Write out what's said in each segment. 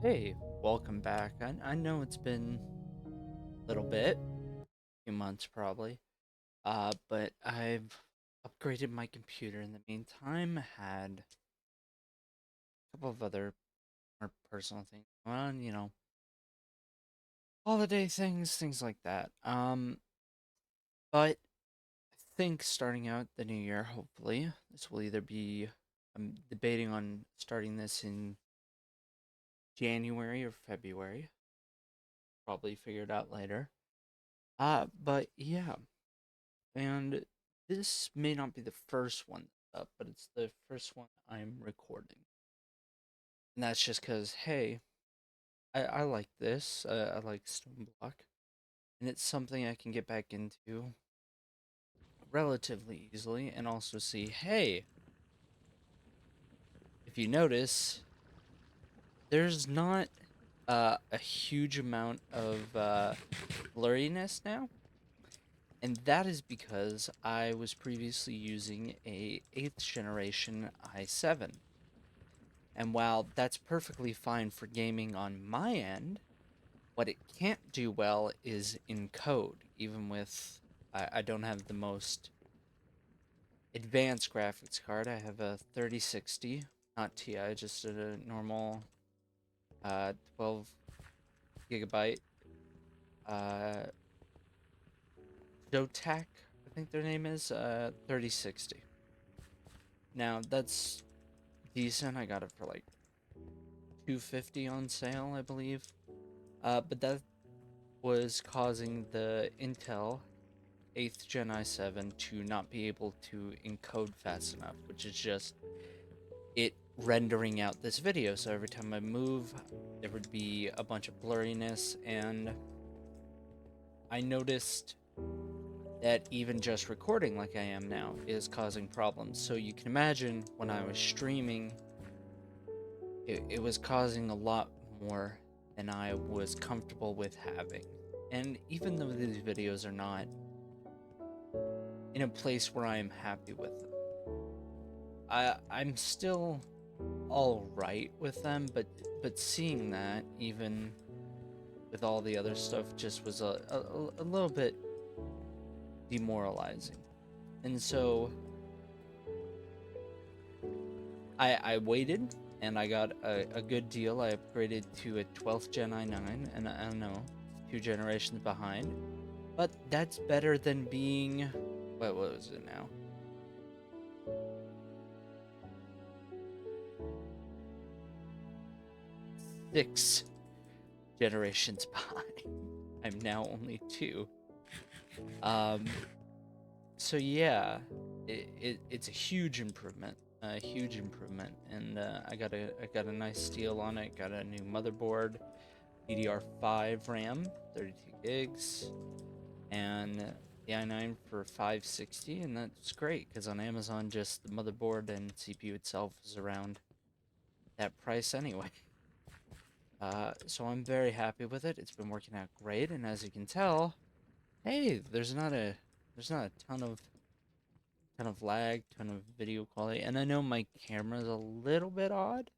Hey, welcome back. I know it's been a little bit, a few months probably, but I've upgraded my computer in the meantime, had a couple of other more personal things going on, holiday things, things like that. But I think starting out the new year, hopefully, this will either be, I'm debating on starting this in January or February, probably figure it out later. But yeah. And this may not be the first one up, but it's the first one I'm recording. And that's just because, hey, I like this. I like StoneBlock. And it's something I can get back into relatively easily and also see, hey, if you notice, there's not a huge amount of blurriness now. And that is because I was previously using a 8th generation i7. And while that's perfectly fine for gaming on my end, what it can't do well is encode, even with I don't have the most advanced graphics card. I have a 3060, not Ti, just a normal 12 gigabyte uh Zotac, I think their name is 3060. Now that's decent. I got it for like 250 on sale, I believe. But that was causing the Intel 8th Gen i7 to not be able to encode fast enough, which is just it rendering out this video. So every time I move, there would be a bunch of blurriness, and I noticed that even just recording like I am now is causing problems. So you can imagine when I was streaming, it was causing a lot more than I was comfortable with having. And even though these videos are not in a place where I am happy with them, I'm still all right with them, but seeing that even with all the other stuff just was a little bit demoralizing. And so I waited and I got a good deal. I upgraded to a 12th Gen i9, and I don't know, 2 generations behind, but that's better than being, what was it now? 6 generations behind. I'm now only 2. Um, so yeah, it's a huge improvement, and I got a nice deal on it. Got a new motherboard, DDR5 RAM, 32 gigs, and the i9 for 560, and that's great because on Amazon just the motherboard and CPU itself is around that price anyway. So I'm very happy with it. It's been working out great, and as you can tell, hey, there's not a ton of lag, ton of video quality, and I know my camera's a little bit odd.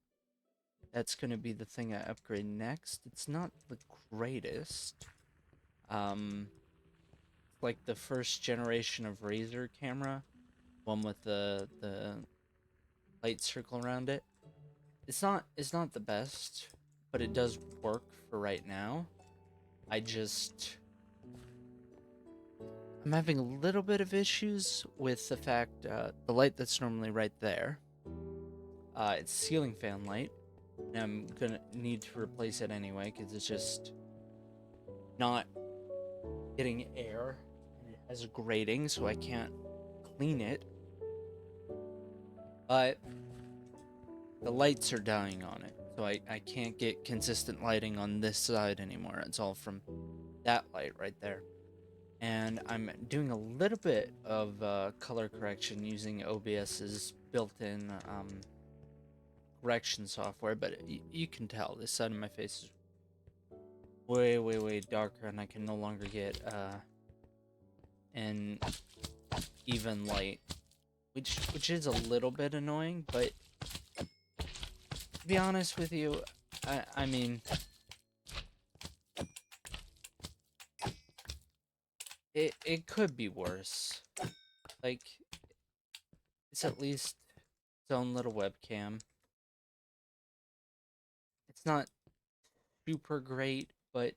That's gonna be the thing I upgrade next. It's not the greatest. Um, like the first generation of Razer camera, one with the light circle around it. It's not the best, but it does work for right now. I just I'm having a little bit of issues with the fact the light that's normally right there. It's ceiling fan light, and I'm gonna need to replace it anyway because it's just not getting air, and it has a grating, so I can't clean it. But the lights are dying on it, so I can't get consistent lighting on this side anymore. It's all from that light right there. And I'm doing a little bit of color correction using OBS's built-in correction software, but you can tell this side of my face is way, way, way darker, and I can no longer get an even light, which is a little bit annoying. But to be honest with you, I mean, it could be worse. Like, it's at least its own little webcam. It's not super great, but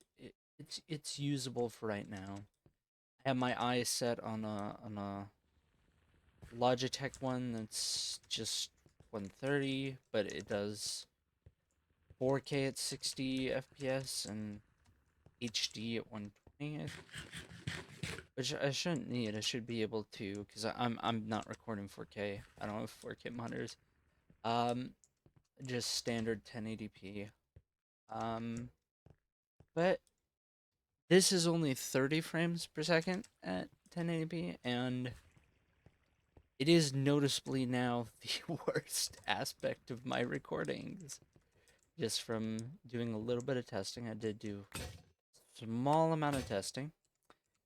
it's usable for right now. I have my eyes set on a Logitech one that's just 130, but it does 4K at 60 FPS and HD at 120, which I shouldn't need. I should be able to, because I'm not recording 4K. I don't have 4K monitors. Um, just standard 1080p. But this is only 30 frames per second at 1080p, and it is noticeably now the worst aspect of my recordings. Just from doing a little bit of testing, I did do a small amount of testing.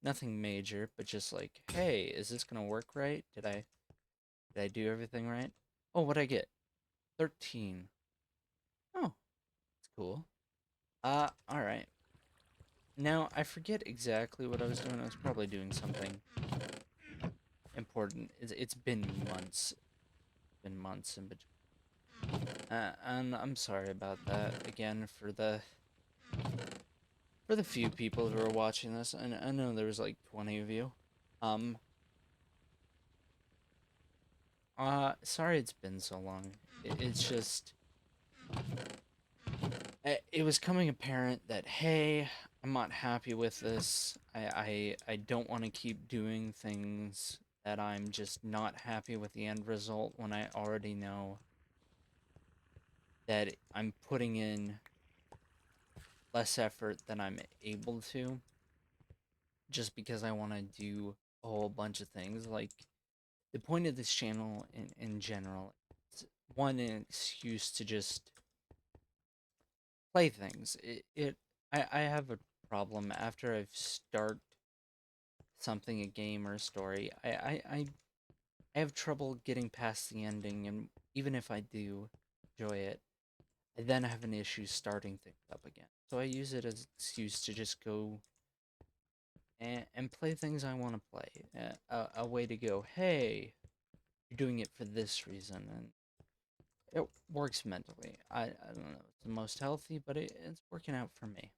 Nothing major, but just like, hey, is this gonna work right? Did I do everything right? Oh, what'd I get? 13. Oh, that's cool. Alright. Now, I forget exactly what I was doing. I was probably doing something important. It's been months. Been months in between. And I'm sorry about that again for the few people who are watching this. And I know there was like 20 of you. Um, sorry it's been so long. It's just it was coming apparent that hey, I'm not happy with this. I don't want to keep doing things that I'm just not happy with the end result when I already know that I'm putting in less effort than I'm able to just because I want to do a whole bunch of things. Like, the point of this channel in general is one, an excuse to just play things. I have a problem after I start something, a game or a story. I have trouble getting past the ending, and even if I do enjoy it, I then have an issue starting things up again. So I use it as an excuse to just go and play things I want to play. A way to go, hey, you're doing it for this reason, and it works mentally. I don't know if it's the most healthy, but it's working out for me.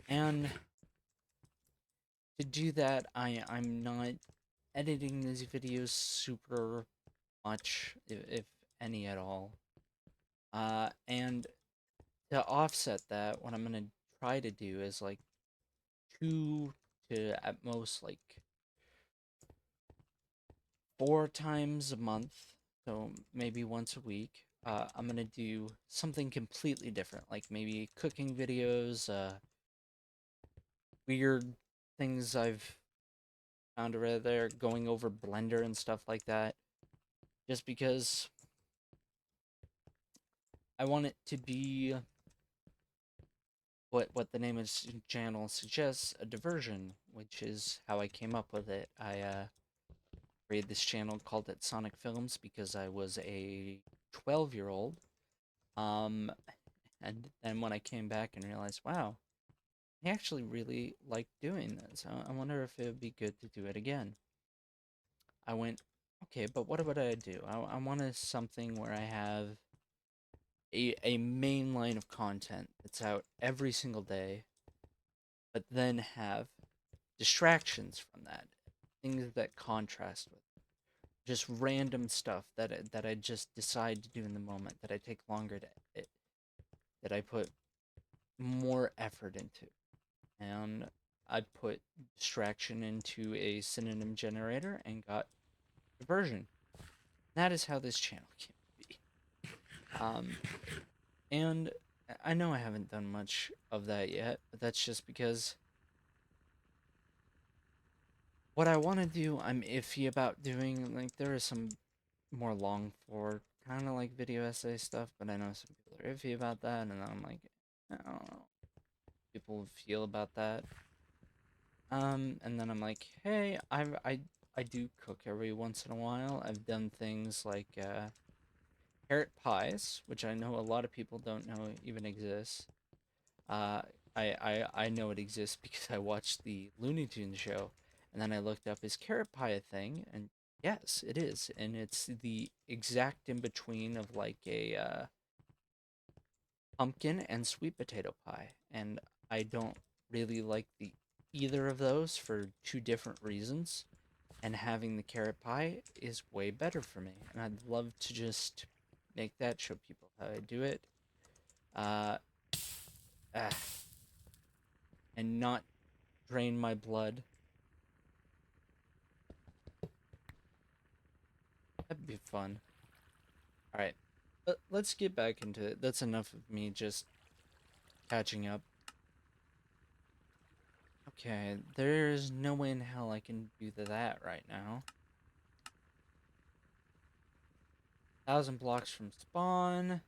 And to do that, I'm not editing these videos super much, if any at all. And to offset that, what I'm gonna try to do is like 2 to at most like 4 times a month, so maybe once a week. I'm gonna do something completely different, like maybe cooking videos, weird things I've found around there, going over Blender and stuff like that. Just because I want it to be what the name of the channel suggests, a diversion, which is how I came up with it. I created this channel, called it Sonic Films, because I was a 12-year-old. And then when I came back and realized, wow, I actually really like doing this. I wonder if it would be good to do it again. I went, okay, but what would I do? I wanted something where I have a main line of content that's out every single day, but then have distractions from that, things that contrast with just random stuff that I just decide to do in the moment, that I take longer to edit, that I put more effort into. And I put distraction into a synonym generator and got diversion. That is how this channel came to be. Um, and I know I haven't done much of that yet, but that's just because what I want to do, I'm iffy about doing. Like, there is some more long for kind of like video essay stuff, but I know some people are iffy about that, and I'm like, I don't know. People feel about that. And then I'm like, hey, I do cook every once in a while. I've done things like carrot pies, which I know a lot of people don't know even exists. Uh, I know it exists because I watched the Looney Tunes show, and then I looked up, is carrot pie a thing? And yes, it is, and it's the exact in between of like a pumpkin and sweet potato pie, and I don't really like the either of those for two different reasons. And having the carrot pie is way better for me, and I'd love to just make that, show people how I do it. Uh, ah, and not drain my blood. That'd be fun. All right, let's get back into it. That's enough of me just catching up. Okay, there's no way in hell I can do that right now. 1,000 blocks from spawn.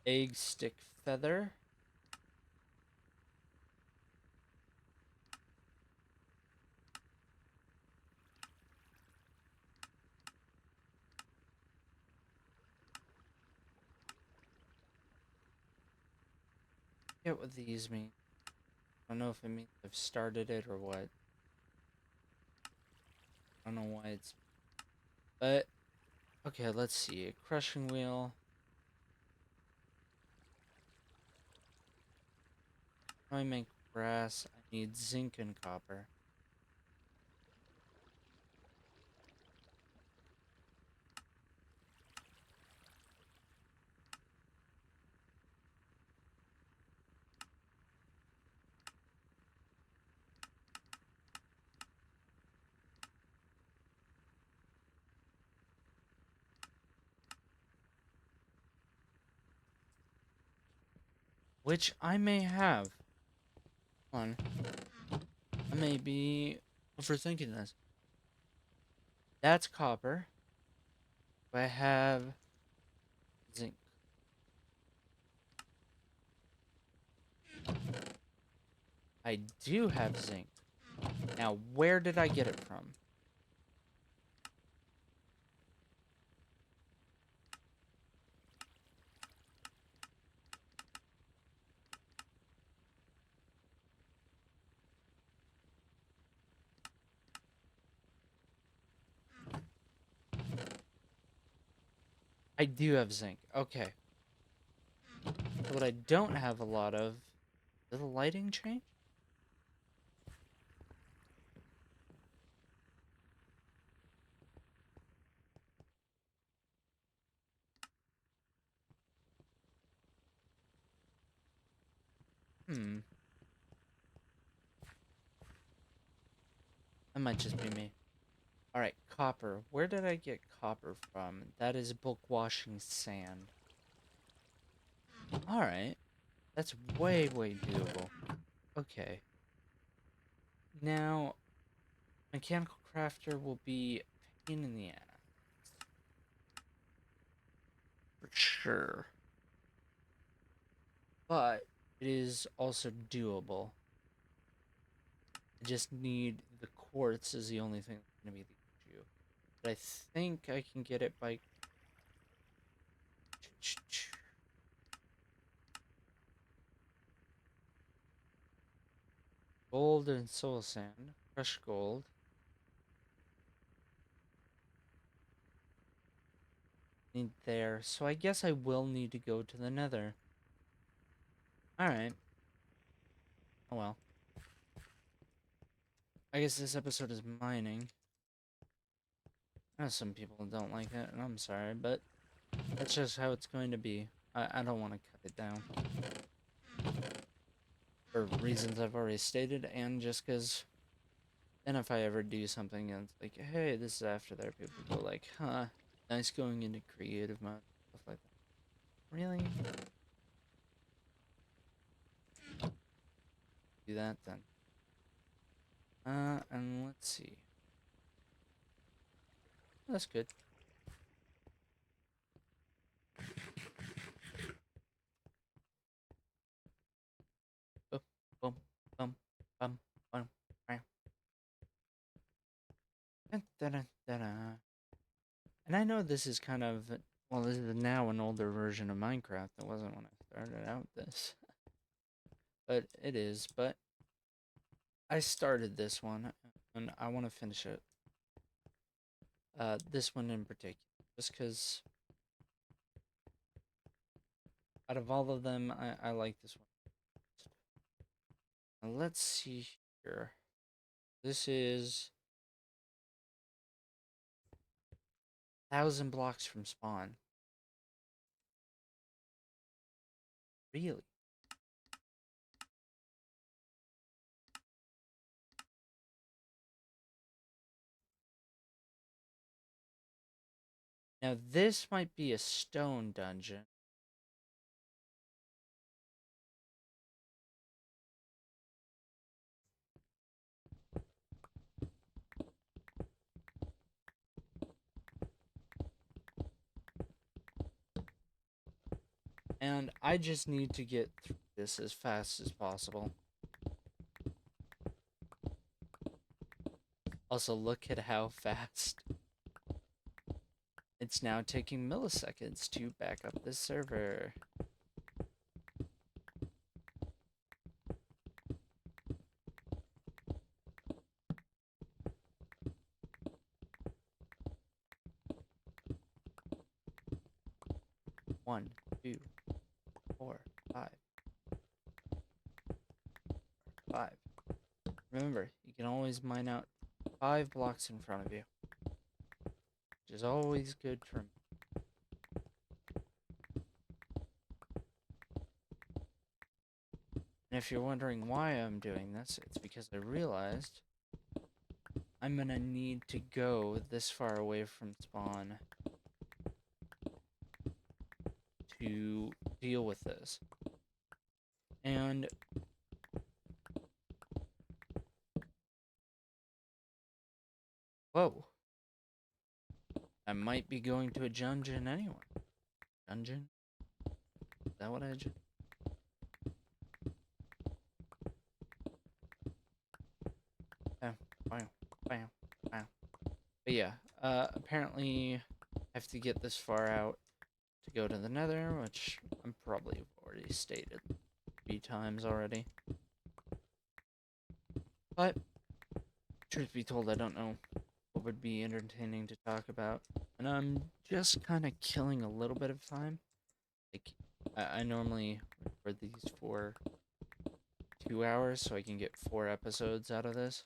Egg stick feather. Get what these mean. I don't know if it means I've started it or what. I don't know why it's... But, okay, let's see. A crushing wheel. How do I make brass? I need zinc and copper. Which I may have. Hold on. I may be overthinking this. That's copper. I have zinc. I do have zinc. Now, where did I get it from? I do have zinc. Okay. So what I don't have a lot of... Did the lighting change? Hmm. That might just be me. Alright, copper. Where did I get copper from? That is bulk washing sand. Alright. That's way, way doable. Okay. Now, mechanical crafter will be a pain in the ass. For sure. But it is also doable. I just need the quartz is the only thing that's going to be the issue. But I think I can get it by... Gold and soul sand. Crushed gold. Need there. So I guess I will need to go to the nether. Alright. Oh well. I guess this episode is mining. I know some people don't like it, and I'm sorry, but that's just how it's going to be. I don't want to cut it down. For reasons I've already stated, and just because then if I ever do something and it's like, hey, this is after there, people go like, huh, nice going into creative mode, stuff like that. Really? Do that then. And let's see. That's good. Boom, boom, bum, bum, bum, bam. know this is kind of, well, this is now an older version of Minecraft. It wasn't when I started out this. But it is, but I started this one, and I want to finish it. This one in particular, just because out of all of them, I like this one. Now, let's see here. This is 1,000 blocks from spawn. Really? Now, this might be a stone dungeon. And I just need to get through this as fast as possible. Also, look at how fast. It's now taking milliseconds to back up this server. One, two, 4, 5. 5. Remember, you can always mine out 5 blocks in front of you, which is always good for me. And if you're wondering why I'm doing this, it's because I realized I'm gonna need to go this far away from spawn to deal with this. And whoa, I might be going to a dungeon anyway. Dungeon? Is that what I just... Oh, wow, wow, wow. But yeah, apparently I have to get this far out to go to the nether, which I'm probably already stated 3 times already. But, truth be told, I don't know what would be entertaining to talk about. And I'm just kind of killing a little bit of time. Like, I normally record these for 2 hours so I can get 4 episodes out of this.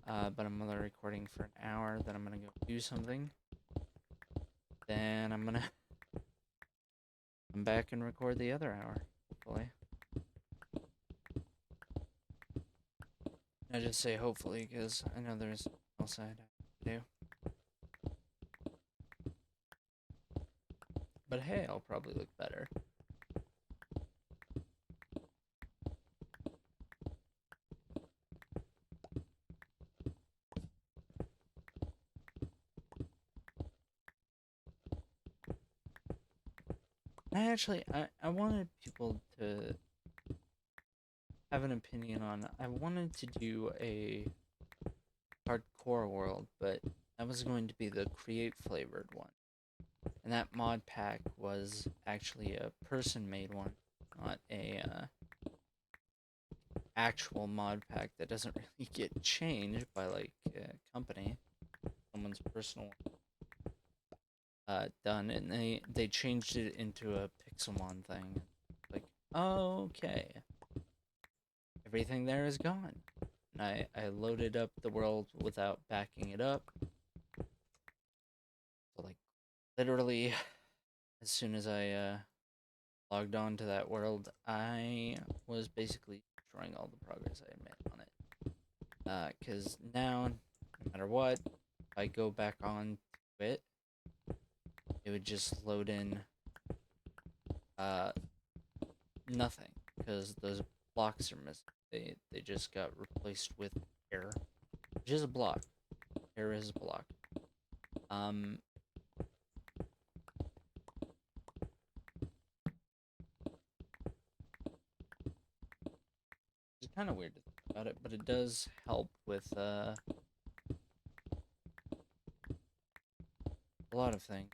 But I'm only recording for an hour, then I'm gonna go do something. Then I'm gonna come back and record the other hour, hopefully. I just say hopefully because I know there's something else I have to do. But hey, I'll probably look better. I wanted people to have an opinion on. I wanted to do a hardcore world, but that was going to be the create flavored one. And that mod pack was actually a person-made one, not a actual mod pack that doesn't really get changed by like a company, someone's personal done, and they changed it into a Pixelmon thing. Like, okay, everything there is gone. And I loaded up the world without backing it up. So like, literally, as soon as I logged on to that world, I was basically destroying all the progress I had made on it. Because now, no matter what, if I go back on to it, it would just load in nothing, because those blocks are missing. They just got replaced with air, which is a block. Air is a block. It's kind of weird to think about it, but it does help with a lot of things.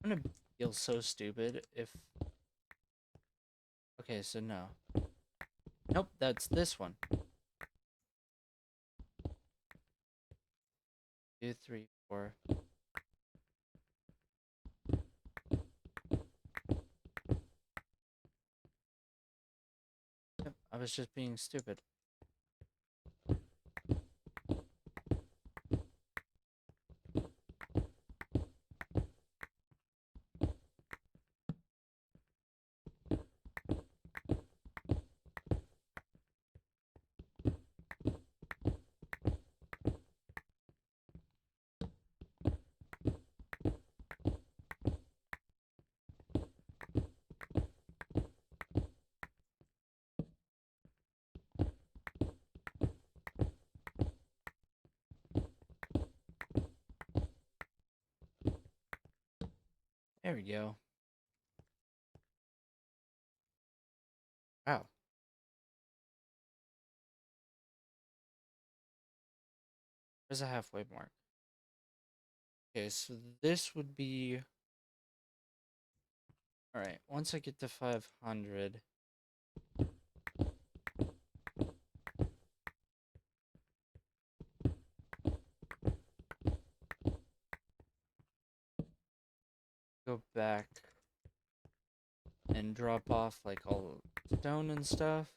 I'm gonna feel so stupid if... Okay, so no. Nope, that's this one. 2, 3, 4. Yep, I was just being stupid. There we go. Wow. There's a halfway mark. Okay, so this would be... Alright, once I get to 500... Go back and drop off like all stone and stuff.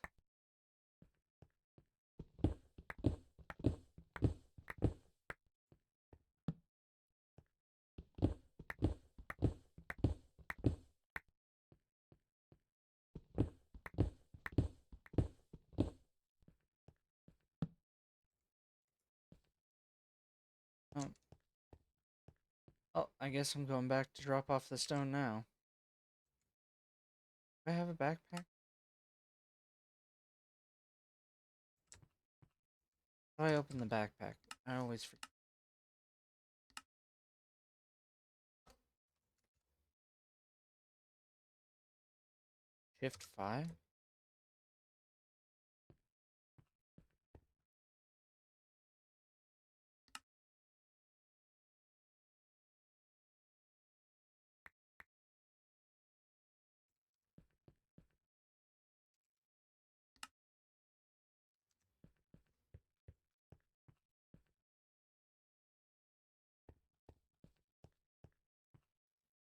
Oh. Oh, I guess I'm going back to drop off the stone now. Do I have a backpack? How do I open the backpack? I always forget. Shift 5?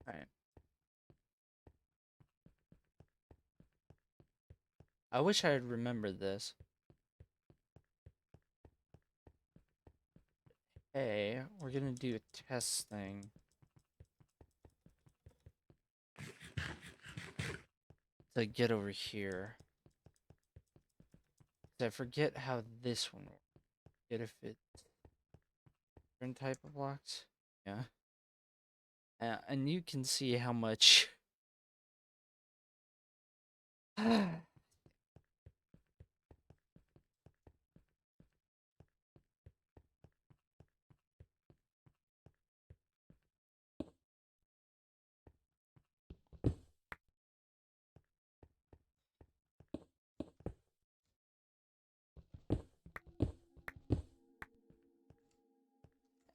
Alright. I wish I had remembered this. Hey, we're gonna do a test thing. To get over here. I forget how this one works. Get if it's different type of blocks. Yeah. And you can see how much...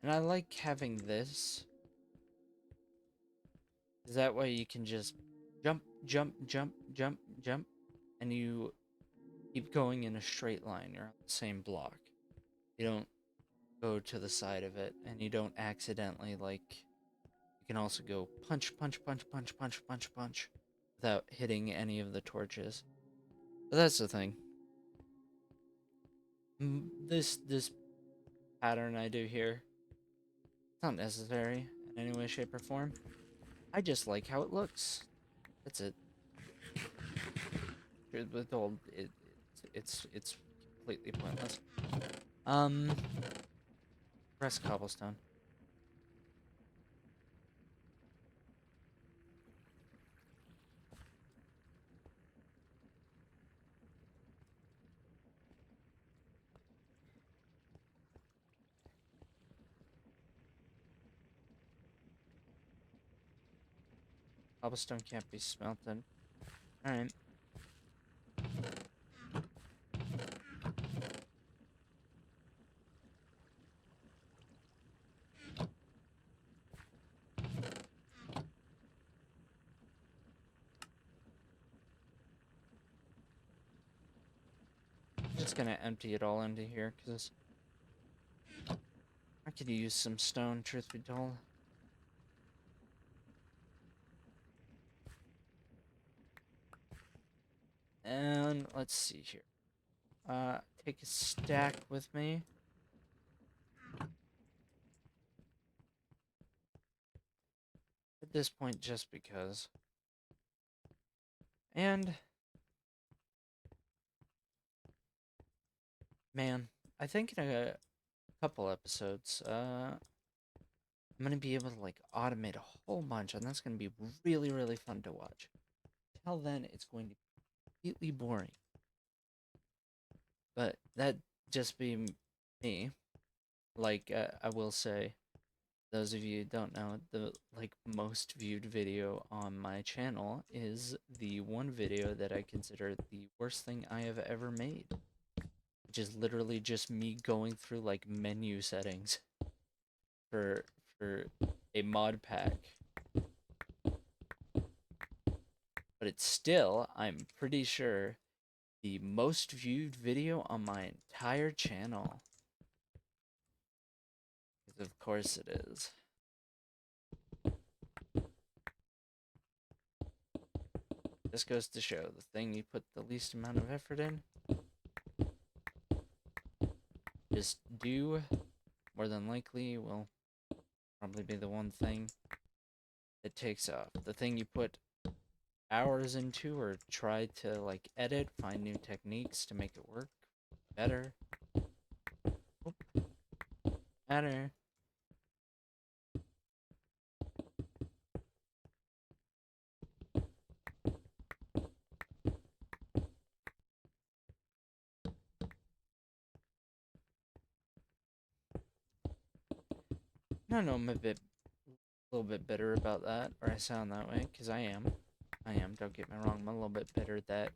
And I like having this. Is that way you can just jump, jump, jump, jump, jump, and you keep going in a straight line. You're on the same block. You don't go to the side of it, and you don't accidentally, like, you can also go punch, punch, punch, punch, punch, punch, punch, without hitting any of the torches. But that's the thing. This pattern I do here, it's not necessary in any way, shape, or form. I just like how it looks. That's it. With all it's completely pointless. Press cobblestone. Cobblestone can't be smelted. Alright. Just gonna empty it all into here, because I could use some stone, truth be told. And let's see here. Take a stack with me. At this point, just because. And man, I think in a couple episodes, I'm gonna be able to like automate a whole bunch, and that's gonna be really, really fun to watch. Till then, it's going to be completely boring. But that just be me. Like I will say, those of you who don't know, the like most viewed video on my channel is the one video that I consider the worst thing I have ever made, which is literally just me going through like menu settings for for a mod pack. But it's still, I'm pretty sure, the most viewed video on my entire channel. Because of course it is. This goes to show the thing you put the least amount of effort in, just do, more than likely will probably be the one thing that takes off. The thing you put hours into or try to like edit, find new techniques to make it work better. Oop. Better. I know I'm a little bit bitter about that, or I sound that way, because I am. Don't get me wrong, I'm a little bit bitter that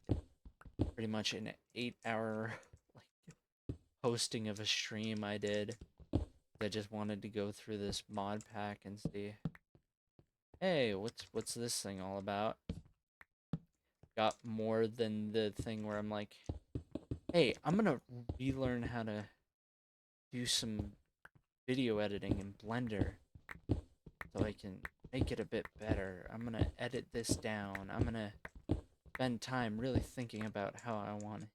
pretty much an 8-hour like posting of a stream I did. I just wanted to go through this mod pack and see, hey, what's this thing all about? Got more than the thing where I'm like, hey, I'm gonna relearn how to do some video editing in Blender so I can make it a bit better. I'm gonna edit this down. I'm gonna spend time really thinking about how I want it.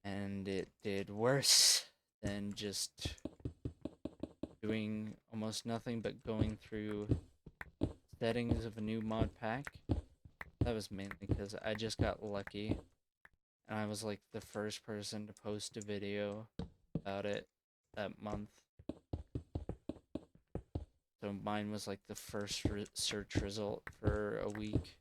And it did worse than just doing almost nothing but going through settings of a new mod pack. That was mainly because I just got lucky and I was like the first person to post a video about it that month. So mine was like the first search result for a week.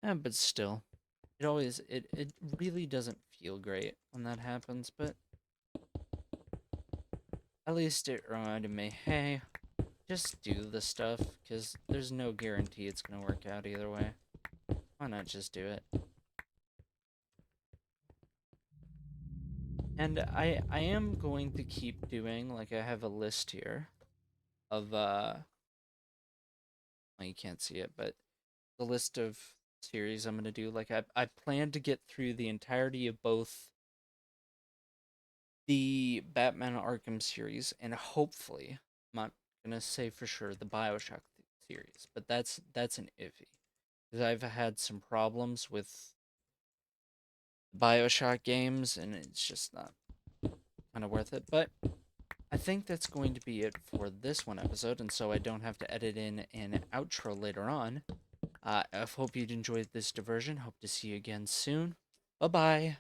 But still, it really doesn't feel great when that happens, but at least it reminded me, hey, just do the stuff, because there's no guarantee it's gonna work out either way. Why not just do it? And I am going to keep doing, like, I have a list here of, well, you can't see it, but the list of series I'm gonna do. Like, I plan to get through the entirety of both the Batman Arkham series and hopefully, I'm not gonna say for sure, the Bioshock series, but that's an iffy. Because I've had some problems with Bioshock games, and it's just not kind of worth it. But I think that's going to be it for this one episode, and so I don't have to edit in an outro later on. I hope you'd enjoyed this diversion. Hope to see you again soon. Bye-bye.